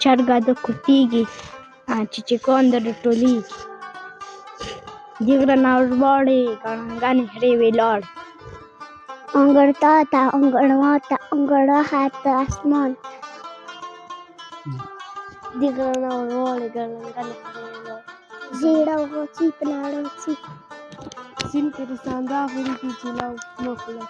چرګه د کوتیږي چې چیکوندر ټولېږي د غره نه ورواړې ګړنګن هرې ولاړ انګړتا ته انګړواته انګړواته اسمان د غره نه ورواړې ګړنګن هرې ولاړ زیړه غوڅي په لاړه وڅي سیند کې د ساندا غوړي کې جلا مخله